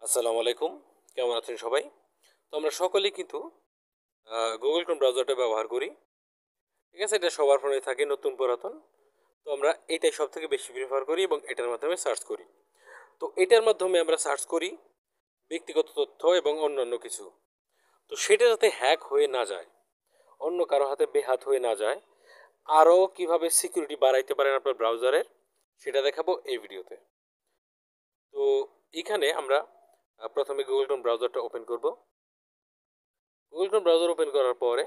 আসসালামু আলাইকুম। কেমন আছেন সবাই? তো আমরা সকলেই কিন্তু গুগল ক্রোম ব্রাউজারটা ব্যবহার করি। ঠিক আছে? এটা সবার ফোনেই থাকে নতুন পুরাতন। তো আমরা এটাই সবথেকে বেশি প্রেফার করি এবং এটার মাধ্যমে সার্চ করি। তো এটার মাধ্যমে আমরা সার্চ করি ব্যক্তিগত তথ্য এবং অন্যান্য কিছু। তো সেটা যাতে হ্যাক হয়ে না যায়, অন্য কারো হাতে বেহাত হয়ে না যায়, আরও কিভাবে সিকিউরিটি বাড়াইতে পারেন আপনার ব্রাউজারের সেটা দেখাবো এই ভিডিওতে। তো এখানে আমরা প্রথমে গুগল ক্রোম ব্রাউজারটা ওপেন করব। গুগল ক্রোম ব্রাউজার ওপেন করার পরে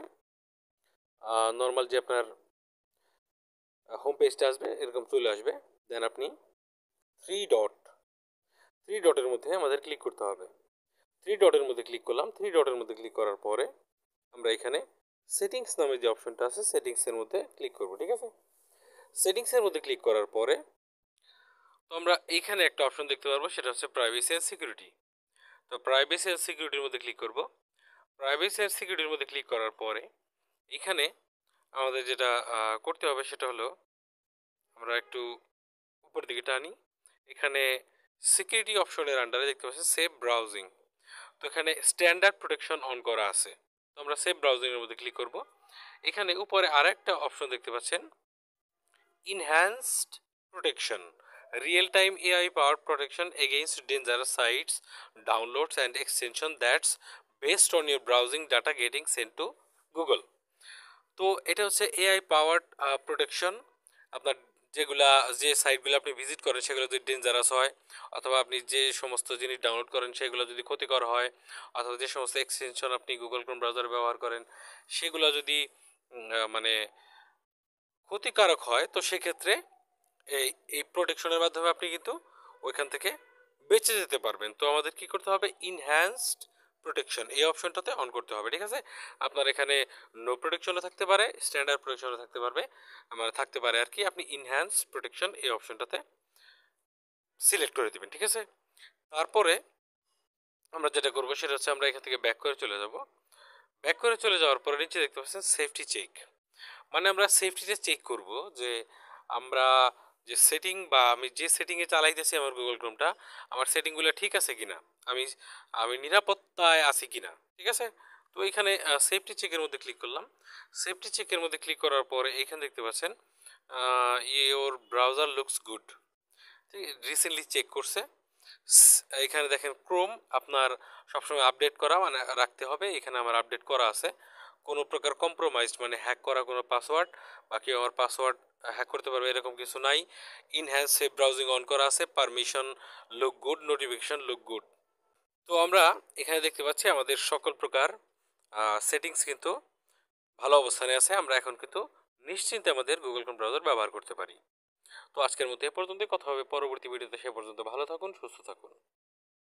নর্মাল যে আপনার হোম পেজটা আসবে এরকম চলে আসবে। দেন আপনি থ্রি ডট থ্রি ডটের মধ্যে আমাদের ক্লিক করতে হবে। থ্রি ডটের মধ্যে ক্লিক করলাম। থ্রি ডটের মধ্যে ক্লিক করার পরে আমরা এখানে সেটিংস নামে যে অপশনটা আছে সেটিংসের মধ্যে ক্লিক করব। ঠিক আছে? সেটিংসের মধ্যে ক্লিক করার পরে তো আমরা এইখানে একটা অপশন দেখতে পারবো, সেটা হচ্ছে প্রাইভেসি অ্যান্ড সিকিউরিটি। তো প্রাইভেসি অ্যান্ড সিকিউরিটির মধ্যে ক্লিক করব। প্রাইভেসি অ্যান্ড সিকিউরিটির মধ্যে ক্লিক করার পরে এখানে আমাদের যেটা করতে হবে সেটা হলো আমরা একটু উপর দিকে টানি। এখানে সিকিউরিটি অপশনের আন্ডারে দেখতে পাচ্ছি সেভ ব্রাউজিং। তো এখানে স্ট্যান্ডার্ড প্রোটেকশন অন করা আছে। তো আমরা সেভ ব্রাউজিং এর মধ্যে ক্লিক করব। এখানে উপরে আরেকটা অপশন দেখতে পাচ্ছেন, enhanced protection, real time AI power protection against dangerous sites, downloads and extension that's based on your browsing data getting sent to Google. তো এটা হচ্ছে এআই পাওয়ার্ড প্রোটেকশন। আপনার যেগুলা যে সাইটগুলো আপনি ভিজিট করেন সেগুলো যদি ডেঞ্জারাস হয়, অথবা আপনি যে সমস্ত জিনিস ডাউনলোড করেন সেগুলো যদি ক্ষতিকর হয়, অথবা যে সমস্ত এক্সটেনশন আপনি গুগল ক্রোম ব্রাউজারে ব্যবহার করেন সেগুলো যদি মানে ক্ষতিকারক হয়, তো সেক্ষেত্রে এই এই প্রোটেকশনের মাধ্যমে আপনি কিন্তু ওইখান থেকে বেঁচে যেতে পারবেন। তো আমাদের কি করতে হবে, ইনহ্যান্সড প্রোটেকশন এই অপশনটাতে অন করতে হবে। ঠিক আছে? আপনার এখানে নো প্রোটেকশনও থাকতে পারে, স্ট্যান্ডার্ড প্রোটেকশনও থাকতে পারবে, আমার থাকতে পারে আর কি। আপনি ইনহ্যান্স প্রোটেকশন এই অপশনটাতে সিলেক্ট করে দিবেন। ঠিক আছে? তারপরে আমরা যেটা করবো সেটা হচ্ছে আমরা এখান থেকে ব্যাক করে চলে যাব। ব্যাক করে চলে যাওয়ার পরে নিচে দেখতে পাচ্ছেন সেফটি চেক। মানে আমরা সেফটিটা চেক করব যে আমরা যে সেটিং বা আমি যে সেটিংয়ে চালাইতেছি আমার গুগল ক্রোমটা, আমার সেটিংগুলো ঠিক আছে কিনা, আমি আমি নিরাপত্তায় আছি কিনা। ঠিক আছে? তো এইখানে সেফটি চেকের মধ্যে ক্লিক করলাম। সেফটি চেকের মধ্যে ক্লিক করার পরে এইখানে দেখতে পাচ্ছেন ইওর ব্রাউজার লুকস গুড। ঠিক, রিসেন্টলি চেক করছে। এখানে দেখেন ক্রোম আপনার সবসময় আপডেট করা মানে রাখতে হবে। এখানে আমার আপডেট করা আছে। কোনো প্রকার কম্প্রোমাইজ মানে হ্যাক করা কোনো পাসওয়ার্ড বা কেউ আমার পাসওয়ার্ড হ্যাক করতে পারবে এরকম কিছু নাই। ইনহ্যান্স সেভ ব্রাউজিং অন করা আছে, permission look good, notification look good. তো আমরা এখানে দেখতে পাচ্ছি আমাদের সকল প্রকার সেটিংস কিন্তু ভালো অবস্থানে আছে। আমরা এখন কিন্তু নিশ্চিন্তে আমাদের গুগল ক্রোম ব্রাউজার ব্যবহার করতে পারি। তো আজকের মতো এ পর্যন্তই, কথা হবে পরবর্তী ভিডিওতে। সে পর্যন্ত ভালো থাকুন, সুস্থ থাকুন।